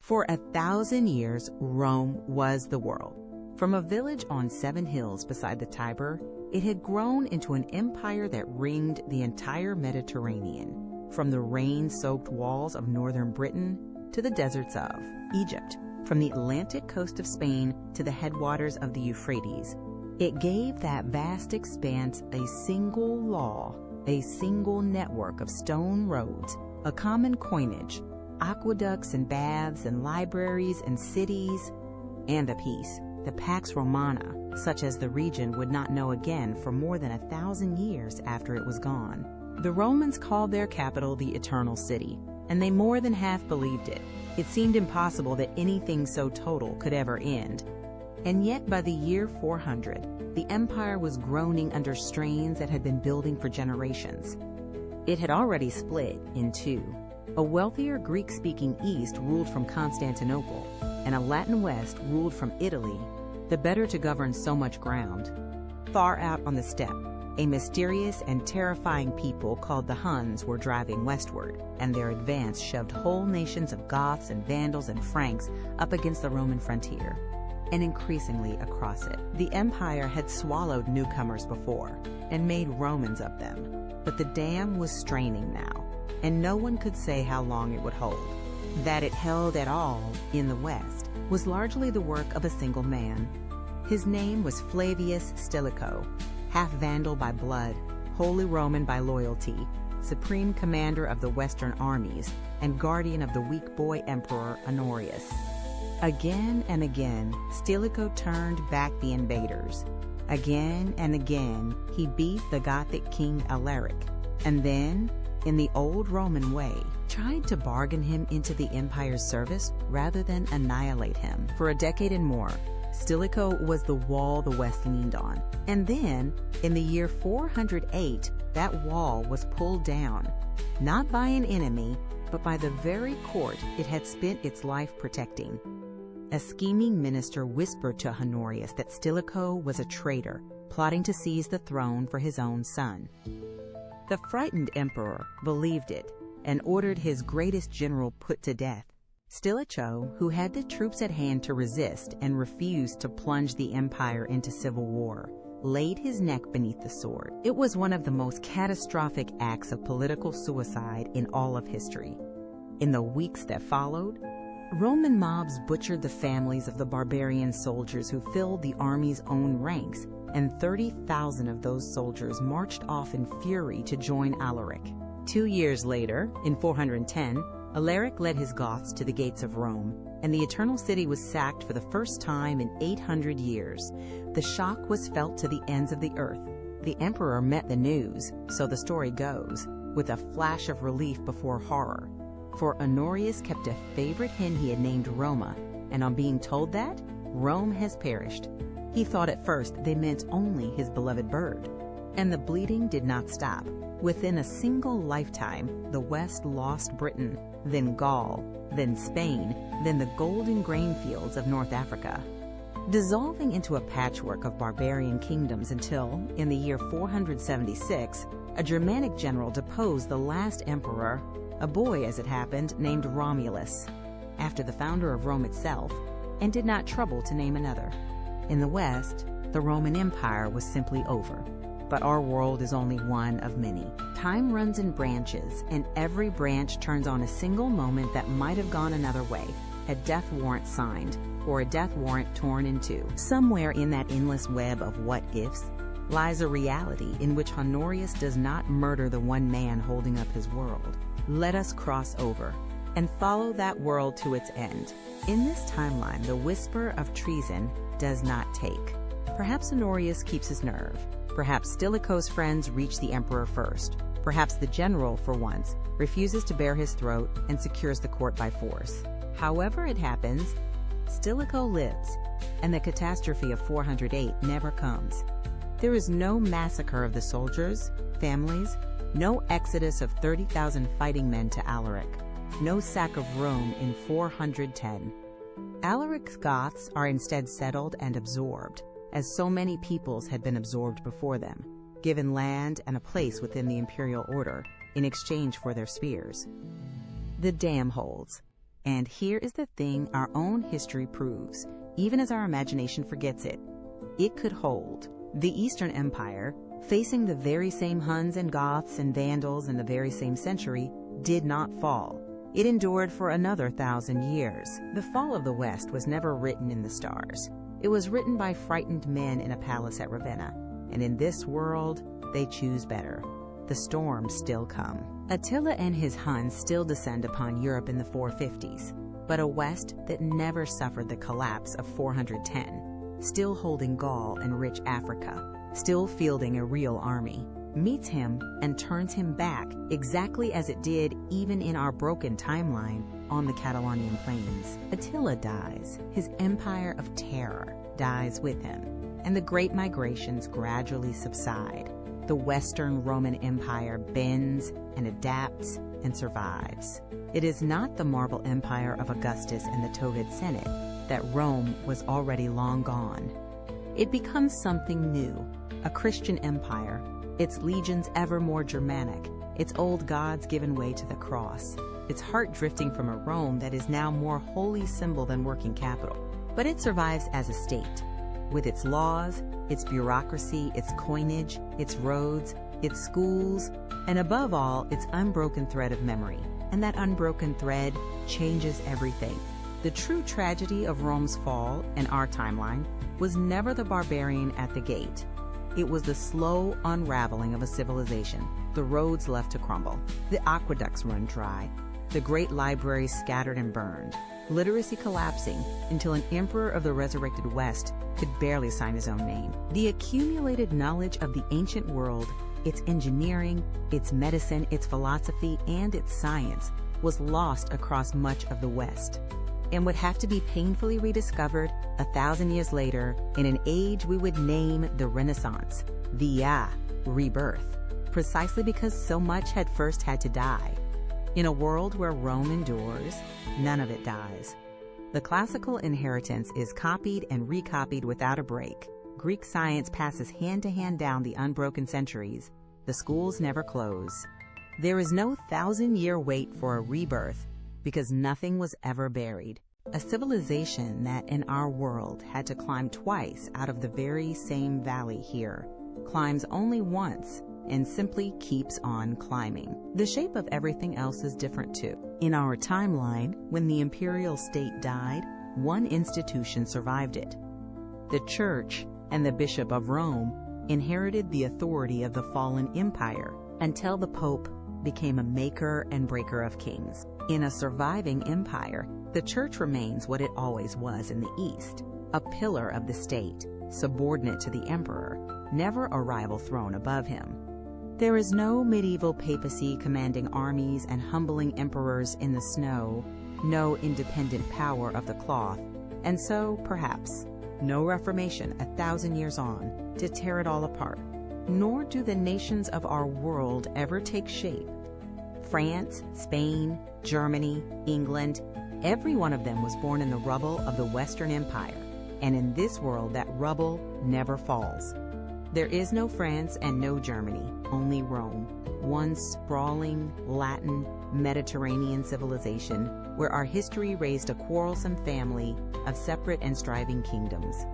For 1,000 years, Rome was the world. From a village on 7 hills beside the Tiber, it had grown into an empire that ringed the entire Mediterranean, from the rain-soaked walls of northern Britain to the deserts of Egypt, from the Atlantic coast of Spain to the headwaters of the Euphrates. It gave that vast expanse a single law, a single network of stone roads, a common coinage, aqueducts and baths and libraries and cities, and a peace, the Pax Romana, such as the region would not know again for more than 1,000 years after it was gone. The Romans called their capital the Eternal City, and they more than half believed it. It seemed impossible that anything so total could ever end. And yet by the year 400, the empire was groaning under strains that had been building for generations. It had already split in two. A wealthier Greek-speaking East ruled from Constantinople, and a Latin West ruled from Italy, the better to govern so much ground. Far out on the steppe, a mysterious and terrifying people called the Huns were driving westward, and their advance shoved whole nations of Goths and Vandals and Franks up against the Roman frontier, and increasingly across it. The empire had swallowed newcomers before, and made Romans of them, but the dam was straining now, and no one could say how long it would hold. That it held at all in the West was largely the work of a single man. His name was Flavius Stilicho, half Vandal by blood, Holy Roman by loyalty, supreme commander of the Western armies, and guardian of the weak boy emperor Honorius. Again and again, Stilicho turned back the invaders. Again and again, he beat the Gothic king Alaric, and then, in the old Roman way, tried to bargain him into the empire's service rather than annihilate him. For a decade and more, Stilicho was the wall the West leaned on. And then, in the year 408, that wall was pulled down, not by an enemy, but by the very court it had spent its life protecting. A scheming minister whispered to Honorius that Stilicho was a traitor, plotting to seize the throne for his own son. The frightened emperor believed it and ordered his greatest general put to death. Stilicho, who had the troops at hand to resist and refused to plunge the empire into civil war, laid his neck beneath the sword. It was one of the most catastrophic acts of political suicide in all of history. In the weeks that followed, Roman mobs butchered the families of the barbarian soldiers who filled the army's own ranks, and 30,000 of those soldiers marched off in fury to join Alaric. 2 years later, in 410, Alaric led his Goths to the gates of Rome, and the Eternal City was sacked for the first time in 800 years. The shock was felt to the ends of the earth. The emperor met the news, so the story goes, with a flash of relief before horror. For Honorius kept a favorite hen he had named Roma, and on being told that, Rome has perished. He thought at first they meant only his beloved bird. And the bleeding did not stop. Within a single lifetime, the West lost Britain, then Gaul, then Spain, then the golden grain fields of North Africa, dissolving into a patchwork of barbarian kingdoms until, in the year 476, a Germanic general deposed the last emperor, a boy as it happened, named Romulus, after the founder of Rome itself, and did not trouble to name another. In the West, the Roman Empire was simply over. But our world is only one of many. Time runs in branches, and every branch turns on a single moment that might have gone another way, a death warrant signed, or a death warrant torn in two. Somewhere in that endless web of what-ifs lies a reality in which Honorius does not murder the one man holding up his world. Let us cross over and follow that world to its end. In this timeline, the whisper of treason does not take. Perhaps Honorius keeps his nerve. Perhaps Stilicho's friends reach the emperor first. Perhaps the general, for once, refuses to bare his throat and secures the court by force. However it happens, Stilicho lives, and the catastrophe of 408 never comes. There is no massacre of the soldiers, families, no exodus of 30,000 fighting men to Alaric, no sack of Rome in 410. Alaric's Goths are instead settled and absorbed, as so many peoples had been absorbed before them, given land and a place within the imperial order in exchange for their spears. The dam holds. And here is the thing our own history proves, even as our imagination forgets it. It could hold. The Eastern Empire, facing the very same Huns and Goths and Vandals in the very same century, did not fall. It endured for another 1,000 years. The fall of the West was never written in the stars. It was written by frightened men in a palace at Ravenna. And in this world, they choose better. The storms still come. Attila and his Huns still descend upon Europe in the 450s, but a West that never suffered the collapse of 410, still holding Gaul and rich Africa, still fielding a real army, meets him and turns him back exactly as it did even in our broken timeline on the Catalonian plains. Attila dies. His empire of terror dies with him, and the great migrations gradually subside. The Western Roman Empire bends and adapts and survives. It is not the marble empire of Augustus and the togaed Senate that Rome was already long gone. It becomes something new, a Christian empire, its legions ever more Germanic, its old gods given way to the cross, its heart drifting from a Rome that is now more holy symbol than working capital. But it survives as a state, with its laws, its bureaucracy, its coinage, its roads, its schools, and above all, its unbroken thread of memory. And that unbroken thread changes everything. The true tragedy of Rome's fall in our timeline was never the barbarian at the gate. It was the slow unraveling of a civilization, the roads left to crumble, the aqueducts run dry, the great libraries scattered and burned, literacy collapsing until an emperor of the resurrected West could barely sign his own name. The accumulated knowledge of the ancient world, its engineering, its medicine, its philosophy, and its science was lost across much of the West, and would have to be painfully rediscovered 1,000 years later in an age we would name the Renaissance, the rebirth, precisely because so much had first had to die. In a world where Rome endures, none of it dies. The classical inheritance is copied and recopied without a break. Greek science passes hand to hand down the unbroken centuries. The schools never close. There is no 1,000-year wait for a rebirth, because nothing was ever buried. A civilization that in our world had to climb twice out of the very same valley here, climbs only once and simply keeps on climbing. The shape of everything else is different too. In our timeline, when the imperial state died, one institution survived it. The Church and the Bishop of Rome inherited the authority of the fallen empire until the Pope became a maker and breaker of kings. In a surviving empire, the Church remains what it always was in the East, a pillar of the state, subordinate to the emperor, never a rival throne above him. There is no medieval papacy commanding armies and humbling emperors in the snow, no independent power of the cloth, and so, perhaps, no Reformation 1,000 years on to tear it all apart. Nor do the nations of our world ever take shape. France, Spain, Germany, England, every one of them was born in the rubble of the Western Empire, and in this world that rubble never falls. There is no France and no Germany, only Rome, one sprawling, Latin, Mediterranean civilization where our history raised a quarrelsome family of separate and striving kingdoms.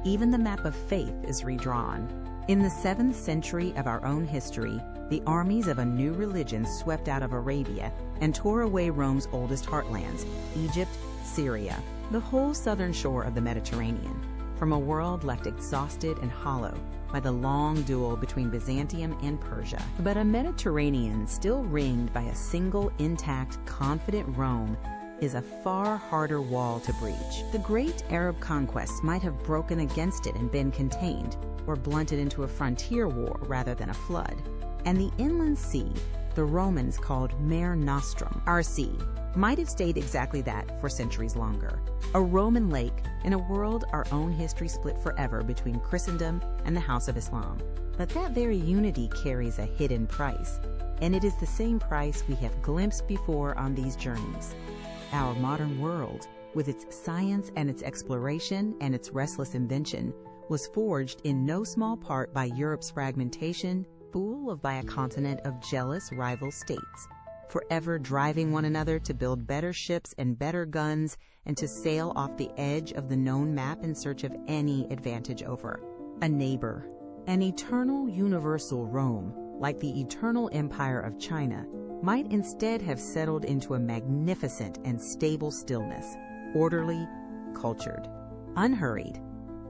Even the map of faith is redrawn. In the 7th century of our own history, the armies of a new religion swept out of Arabia and tore away Rome's oldest heartlands, Egypt, Syria, the whole southern shore of the Mediterranean, from a world left exhausted and hollow by the long duel between Byzantium and Persia. But a Mediterranean still ringed by a single, intact, confident Rome is a far harder wall to breach. The great Arab conquests might have broken against it and been contained, or blunted into a frontier war rather than a flood. And the inland sea, the Romans called Mare Nostrum, our sea, might have stayed exactly that for centuries longer. A Roman lake in a world our own history split forever between Christendom and the House of Islam. But that very unity carries a hidden price, and it is the same price we have glimpsed before on these journeys. Our modern world, with its science and its exploration and its restless invention, was forged in no small part by Europe's fragmentation, full of by a continent of jealous rival states. forever driving one another to build better ships and better guns and to sail off the edge of the known map in search of any advantage over a neighbor. An eternal universal Rome, like the eternal empire of China, might instead have settled into a magnificent and stable stillness, orderly, cultured, unhurried,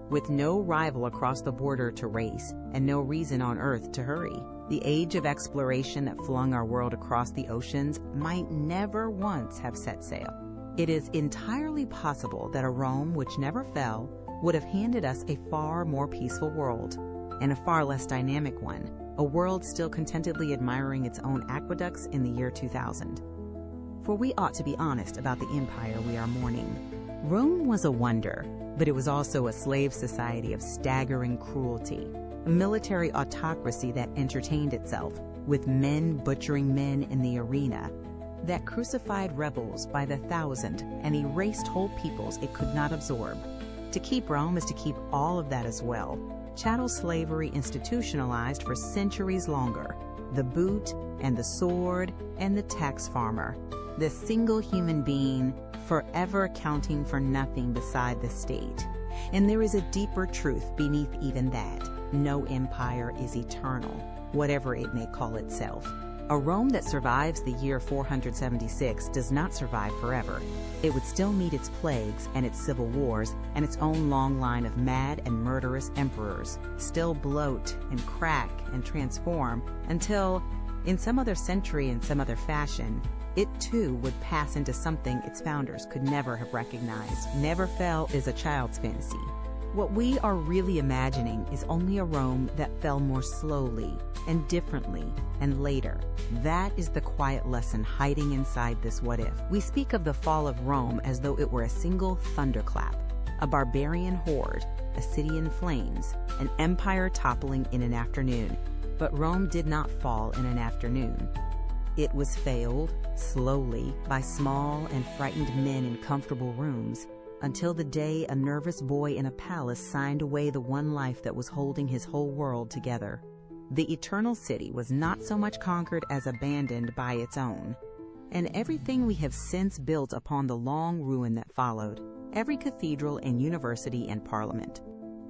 with no rival across the border to race and no reason on earth to hurry. The age of exploration that flung our world across the oceans might never once have set sail. It is entirely possible that a Rome which never fell would have handed us a far more peaceful world, and a far less dynamic one, a world still contentedly admiring its own aqueducts in the year 2000. For we ought to be honest about the empire we are mourning. Rome was a wonder, but it was also a slave society of staggering cruelty, a military autocracy that entertained itself, with men butchering men in the arena, that crucified rebels by the thousand and erased whole peoples it could not absorb. To keep Rome is to keep all of that as well. Chattel slavery institutionalized for centuries longer, the boot and the sword and the tax farmer, the single human being forever counting for nothing beside the state. And there is a deeper truth beneath even that. No empire is eternal, whatever it may call itself. A Rome that survives the year 476 does not survive forever. It would still meet its plagues and its civil wars and its own long line of mad and murderous emperors, still bloat and crack and transform until, in some other century and some other fashion, it too would pass into something its founders could never have recognized. Never fell is a child's fantasy. What we are really imagining is only a Rome that fell more slowly and differently and later. That is the quiet lesson hiding inside this what if. We speak of the fall of Rome as though it were a single thunderclap, a barbarian horde, a city in flames, an empire toppling in an afternoon. But Rome did not fall in an afternoon. It was failed, slowly, by small and frightened men in comfortable rooms, until the day a nervous boy in a palace signed away the one life that was holding his whole world together. The eternal city was not so much conquered as abandoned by its own. And everything we have since built upon the long ruin that followed, every cathedral and university and parliament,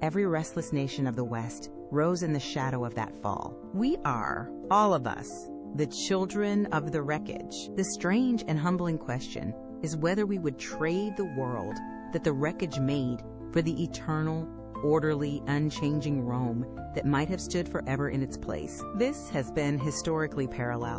every restless nation of the West, rose in the shadow of that fall. We are, all of us, the children of the wreckage. The strange and humbling question is whether we would trade the world that the wreckage made for the eternal, orderly, unchanging Rome that might have stood forever in its place. This has been Historically Parallel.